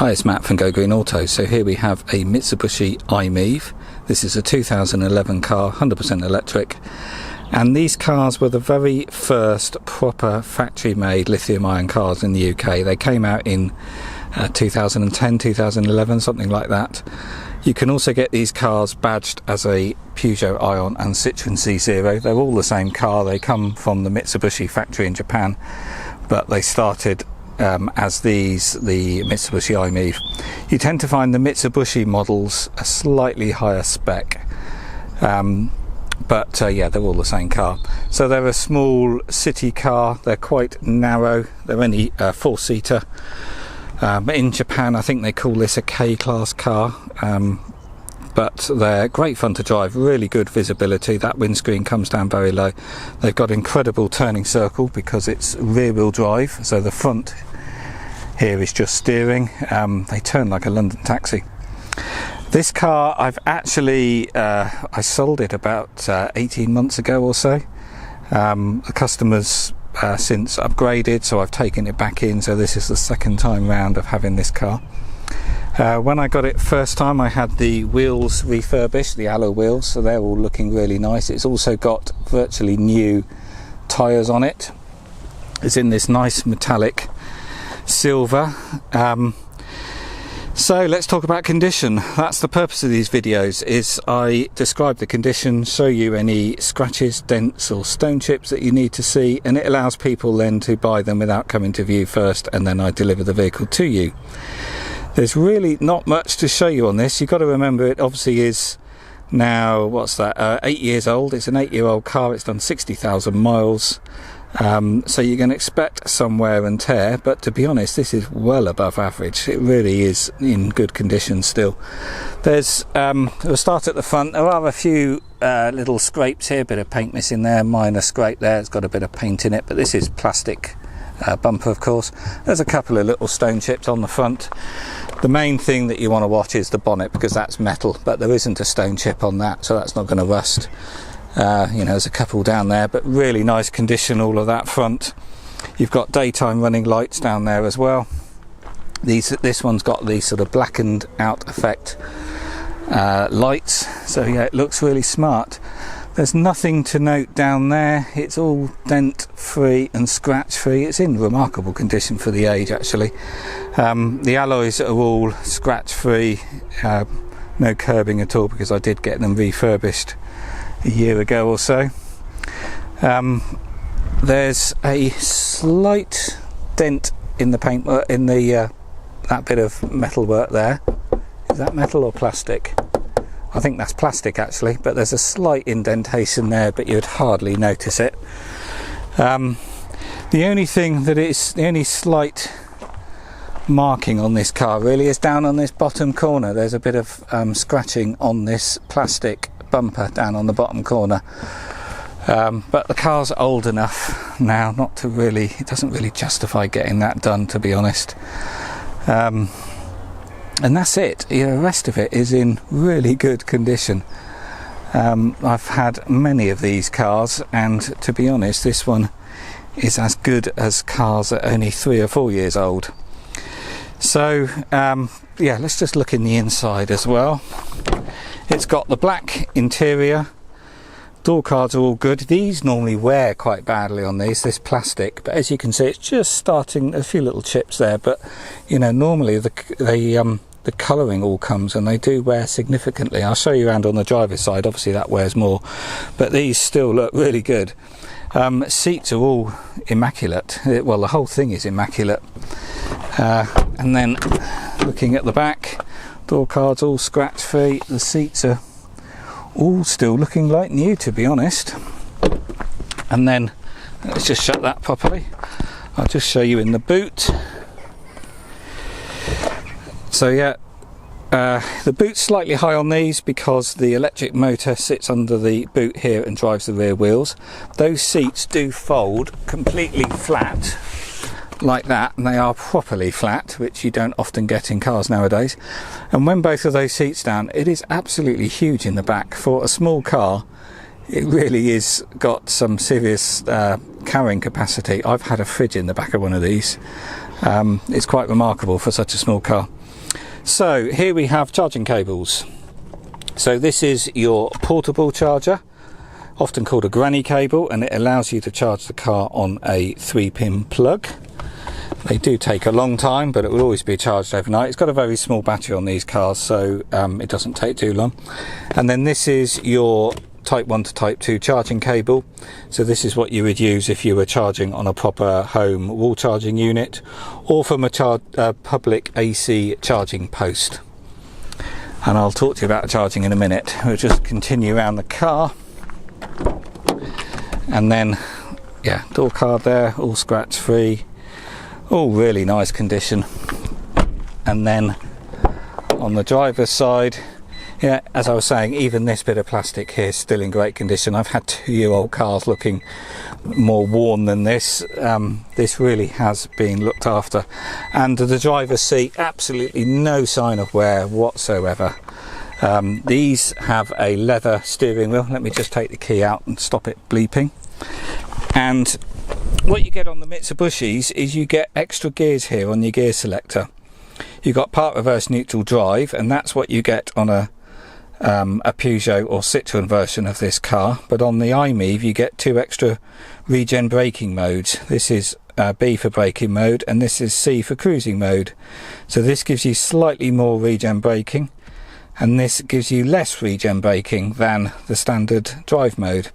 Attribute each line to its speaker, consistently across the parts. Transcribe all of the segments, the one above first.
Speaker 1: Hi, it's Matt from Go Green Auto. So here we have a Mitsubishi iMiEV. This is a 2011 car, 100% electric. And these cars were the very first proper factory-made lithium-ion cars in the UK. They came out in 2010, 2011, something like that. You can also get these cars badged as a Peugeot Ion and Citroen C0. They're all the same car. They come from the Mitsubishi factory in Japan, but they started as the Mitsubishi iMiEV. You tend to find the Mitsubishi models a slightly higher spec, but yeah, they're all the same car. So they're a small city car. They're quite narrow. They're only four-seater. In Japan, I think they call this a K-class car, but they're great fun to drive, really good visibility. That windscreen comes down very low. They've got incredible turning circle because it's rear-wheel drive, so the front here is just steering. They turn like a London taxi. This car, I've actually, I sold it about 18 months ago or so. The customers since upgraded, so I've taken it back in, so this is the second time round of having this car. When I got it first time, I had the wheels refurbished, the alloy wheels, so they're all looking really nice. It's also got virtually new tyres on it. It's in this nice metallic silver. So let's talk about condition. That's the purpose of these videos, is I describe the condition, show you any scratches, dents or stone chips that you need to see, and it allows people then to buy them without coming to view first, and then I deliver the vehicle to you. There's really not much to show you on this. You've got to remember it obviously is now, what's that, 8 years old. It's an 8-year-old car. It's done 60,000 miles. So you can expect some wear and tear, but to be honest, this is well above average. It really is in good condition still. There's we'll start at the front. There are a few little scrapes here, a bit of paint missing there, minor scrape there. It's got a bit of paint in it, but this is plastic bumper, of course. There's a couple of little stone chips on the front. The main thing that you want to watch is the bonnet, because that's metal, but there isn't a stone chip on that, so that's not going to rust. You know, there's a couple down there, but really nice condition, all of that front. You've got daytime running lights down there as well. This one's got the sort of blackened out effect lights, so yeah, it looks really smart. There's nothing to note down there. It's all dent free and scratch free. It's in remarkable condition for the age, actually. The alloys are all scratch free, no curbing at all, because I did get them refurbished a year ago or so. There's a slight dent in the paint in the that bit of metal work there. Is that metal or plastic? I think that's plastic actually, but there's a slight indentation there, but you'd hardly notice it. The only thing that is the only slight marking on this car really is down on this bottom corner. There's a bit of scratching on this plastic bumper down on the bottom corner, but the car's old enough now not to really, it doesn't really justify getting that done, to be honest. And that's it. The rest of it is in really good condition. I've had many of these cars, and to be honest, this one is as good as cars that are only 3 or 4 years old. So yeah, let's just look in the inside as well. It's got the black interior. Door cards are all good. These normally wear quite badly on this plastic, but as you can see, it's just starting, a few little chips there, but you know, normally the colouring all comes, and they do wear significantly. I'll show you around on the driver's side. Obviously that wears more, but these still look really good. Seats are all immaculate. Well, the whole thing is immaculate. And then looking at the back, door cards all scratch free. The seats are all still looking like new, to be honest. And then let's just shut that properly. I'll just show you in the boot. So yeah, the boot's slightly high on these because the electric motor sits under the boot here and drives the rear wheels. Those seats do fold completely flat like that, and they are properly flat, which you don't often get in cars nowadays. And when both of those seats down, it is absolutely huge in the back. For a small car, it really is got some serious carrying capacity. I've had a fridge in the back of one of these. It's quite remarkable for such a small car. So here we have charging cables. So this is your portable charger, often called a granny cable, and it allows you to charge the car on a 3-pin plug. They do take a long time, but it will always be charged overnight. It's got a very small battery on these cars, so it doesn't take too long. And then this is your Type 1 to Type 2 charging cable. So this is what you would use if you were charging on a proper home wall charging unit, or from a public AC charging post. And I'll talk to you about charging in a minute. We'll just continue around the car. And then, yeah, door card there, all scratch free, all really nice condition. And then on the driver's side, yeah, as I was saying, even this bit of plastic here is still in great condition. I've had 2-year-old cars looking more worn than this. This really has been looked after. And the driver's seat, absolutely no sign of wear whatsoever. These have a leather steering wheel. Let me just take the key out and stop it bleeping. And what you get on the Mitsubishis is you get extra gears here on your gear selector. You've got part reverse neutral drive, and that's what you get on a Peugeot or Citroen version of this car. But on the iMiEV you get 2 extra regen braking modes. This is B for braking mode, and this is C for cruising mode. So this gives you slightly more regen braking, and this gives you less regen braking than the standard drive mode.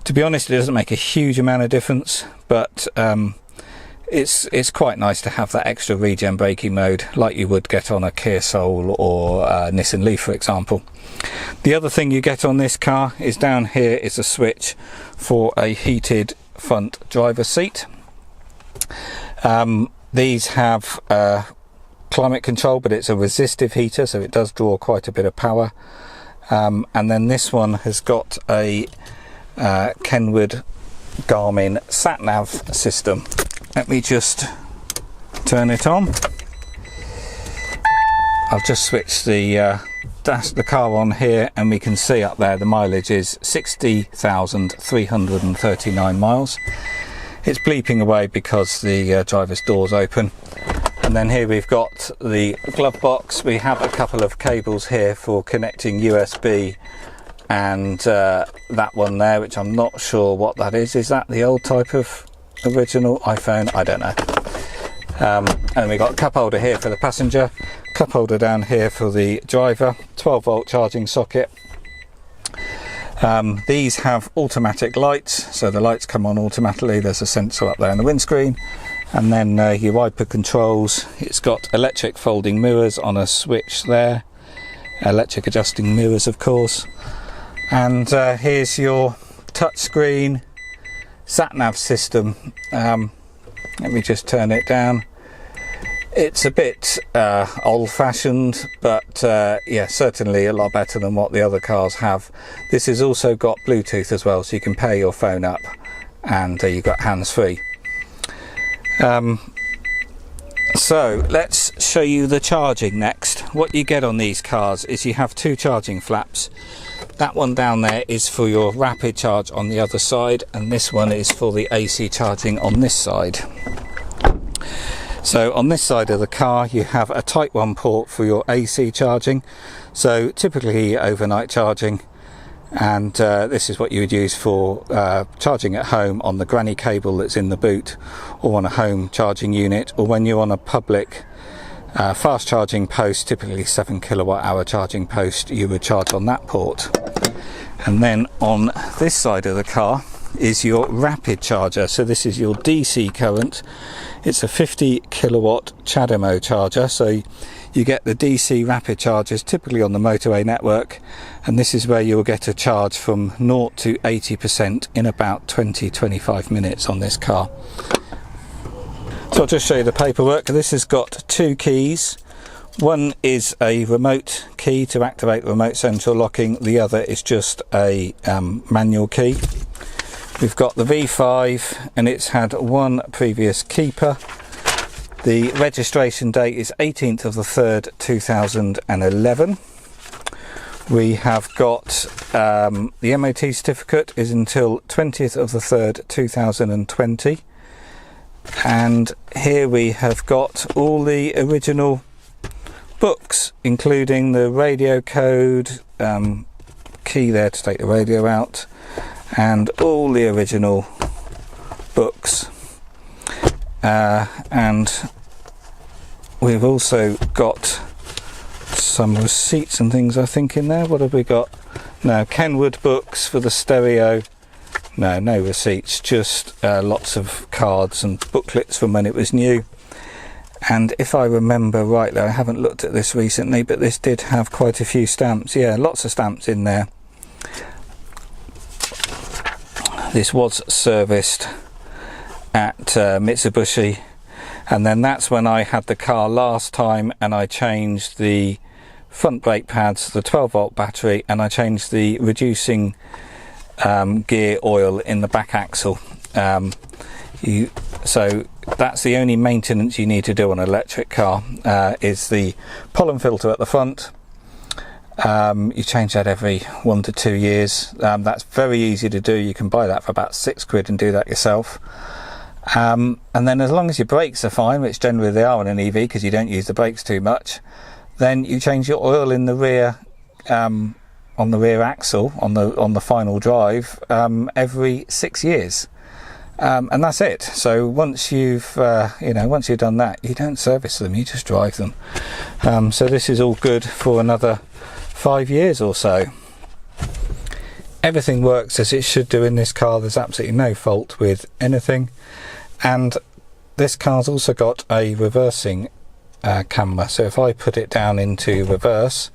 Speaker 1: To be honest, it doesn't make a huge amount of difference, but it's quite nice to have that extra regen braking mode like you would get on a Kia Soul or Nissan Leaf, for example. The other thing you get on this car is down here is a switch for a heated front driver's seat. These have climate control, but it's a resistive heater, so it does draw quite a bit of power. And then this one has got a Kenwood Garmin sat-nav system. Let me just turn it on. I'll just switch the car on here, and we can see up there the mileage is 60,339 miles. It's bleeping away because the driver's door's open. And then here we've got the glove box. We have a couple of cables here for connecting USB and that one there, which I'm not sure what that is. Is that the old type of original iPhone? I don't know. And we've got a cup holder here for the passenger, cup holder down here for the driver, 12-volt charging socket. These have automatic lights, so the lights come on automatically. There's a sensor up there in the windscreen. And then your wiper controls. It's got electric folding mirrors on a switch there, electric adjusting mirrors, of course. And here's your touchscreen sat-nav system. Let me just turn it down. It's a bit old-fashioned, but yeah, certainly a lot better than what the other cars have. This has also got Bluetooth as well, so you can pair your phone up, and you've got hands-free. So let's show you the charging next. What you get on these cars is you have 2 charging flaps. That one down there is for your rapid charge on the other side, and this one is for the AC charging on this side. So on this side of the car you have a Type 1 port for your AC charging, so typically overnight charging, and this is what you would use for charging at home on the granny cable that's in the boot, or on a home charging unit, or when you're on a public fast charging post, typically 7 kilowatt hour charging post, you would charge on that port. And then on this side of the car is your rapid charger. So this is your DC current. It's a 50 kilowatt CHAdeMO charger, so you get the DC rapid chargers typically on the motorway network, and this is where you'll get a charge from 0 to 80% in about 20-25 minutes on this car. So I'll just show you the paperwork. This has got 2 keys. One is a remote key to activate remote central locking, the other is just a manual key. We've got the V5, and it's had 1 previous keeper. The registration date is 18th of the 3rd 2011. We have got the MOT certificate is until 20th of the 3rd 2020. And here we have got all the original books, including the radio code, key there to take the radio out, and all the original books. And we've also got some receipts and things, I think, in there. What have we got? No, Kenwood books for the stereo. No receipts, just lots of cards and booklets from when it was new. And if I remember rightly, I haven't looked at this recently, but this did have quite a few stamps. Yeah, lots of stamps in there. This was serviced at Mitsubishi, and then that's when I had the car last time, and I changed the front brake pads, the 12-volt battery, and I changed the reducing gear oil in the back axle. So that's the only maintenance you need to do on an electric car, is the pollen filter at the front. You change that every 1 to 2 years. That's very easy to do. You can buy that for about £6 and do that yourself. And then as long as your brakes are fine, which generally they are on an EV because you don't use the brakes too much, then you change your oil in the rear, on the rear axle, on the final drive, every 6 years. And that's it. So once you've once you've done that, you don't service them, you just drive them. So this is all good for another 5 years or so. Everything works as it should do in this car. There's absolutely no fault with anything. And this car's also got a reversing camera. So if I put it down into reverse,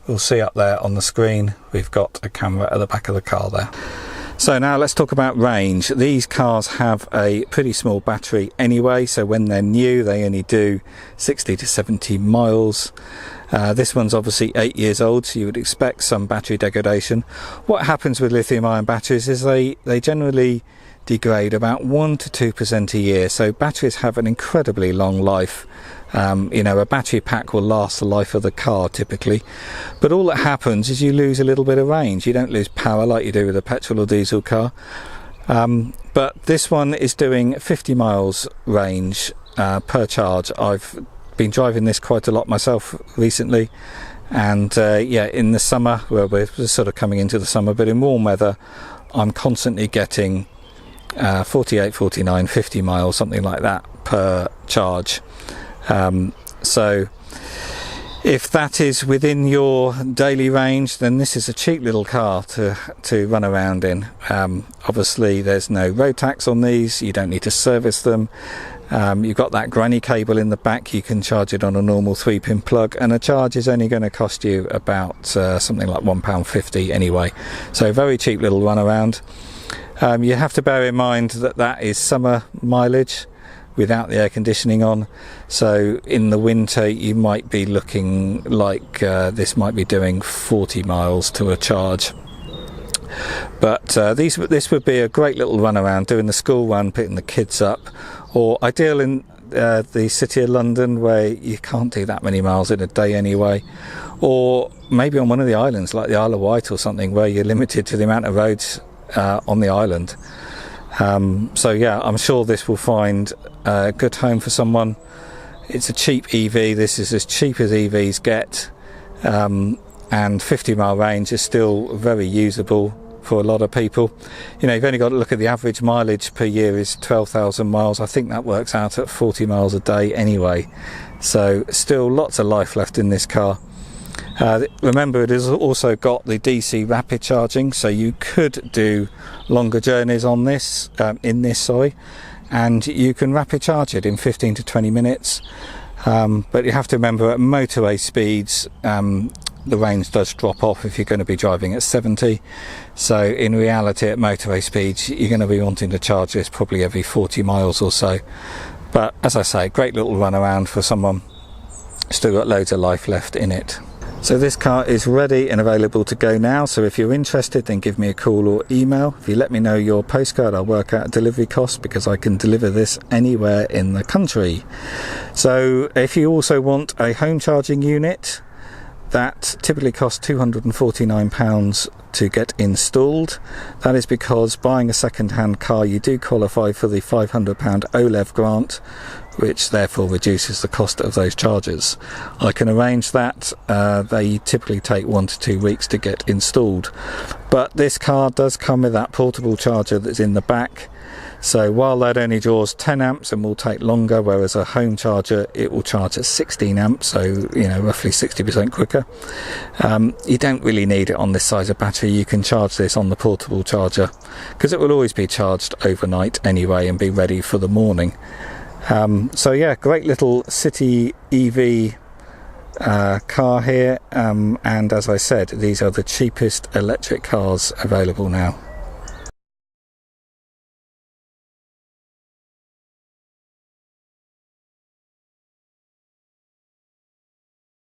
Speaker 1: we'll see up there on the screen we've got a camera at the back of the car there. So now let's talk about range. These cars have a pretty small battery anyway, so when they're new they only do 60 to 70 miles. This one's obviously 8 years old, so you would expect some battery degradation. What happens with lithium ion batteries is they generally degrade about 1 to 2% a year, so batteries have an incredibly long life. A battery pack will last the life of the car typically, but all that happens is you lose a little bit of range. You don't lose power like you do with a petrol or diesel car, but this one is doing 50 miles range per charge. I've been driving this quite a lot myself recently, and in the summer, well, we're sort of coming into the summer, but in warm weather I'm constantly getting 48, 49, 50 miles, something like that per charge. So if that is within your daily range, then this is a cheap little car to run around in. Obviously there's no road tax on these, you don't need to service them. You've got that granny cable in the back, you can charge it on a normal 3-pin plug, and a charge is only going to cost you about something like £1.50 anyway. So very cheap little run around. You have to bear in mind that is summer mileage without the air conditioning on, so in the winter you might be looking like this might be doing 40 miles to a charge. But this would be a great little run around, doing the school run, picking the kids up, or ideal in the city of London where you can't do that many miles in a day anyway, or maybe on one of the islands like the Isle of Wight or something where you're limited to the amount of roads on the island. So yeah, I'm sure this will find a good home for someone. It's a cheap EV. This is as cheap as EVs get, and 50 mile range is still very usable for a lot of people. You've only got to look at the average mileage per year is 12,000 miles. I think that works out at 40 miles a day anyway, so still lots of life left in this car. Remember, it has also got the DC rapid charging, so you could do longer journeys on this, and you can rapid charge it in 15 to 20 minutes. But you have to remember, at motorway speeds, the range does drop off if you're going to be driving at 70. So in reality, at motorway speeds, you're going to be wanting to charge this probably every 40 miles or so. But as I say, great little run around for someone. Still got loads of life left in it. So this car is ready and available to go now, so if you're interested then give me a call or email. If you let me know your postcode, I'll work out delivery costs, because I can deliver this anywhere in the country. So if you also want a home charging unit, that typically costs £249 to get installed. That is because buying a second-hand car, you do qualify for the £500 OLEV grant, which therefore reduces the cost of those chargers. I can arrange that. They typically take 1 to 2 weeks to get installed, but this car does come with that portable charger that's in the back. So while that only draws 10 amps and will take longer, whereas a home charger, it will charge at 16 amps, so roughly 60% quicker. You don't really need it on this size of battery. You can charge this on the portable charger because it will always be charged overnight anyway and be ready for the morning. So yeah, great little city EV car here, and as I said, these are the cheapest electric cars available now.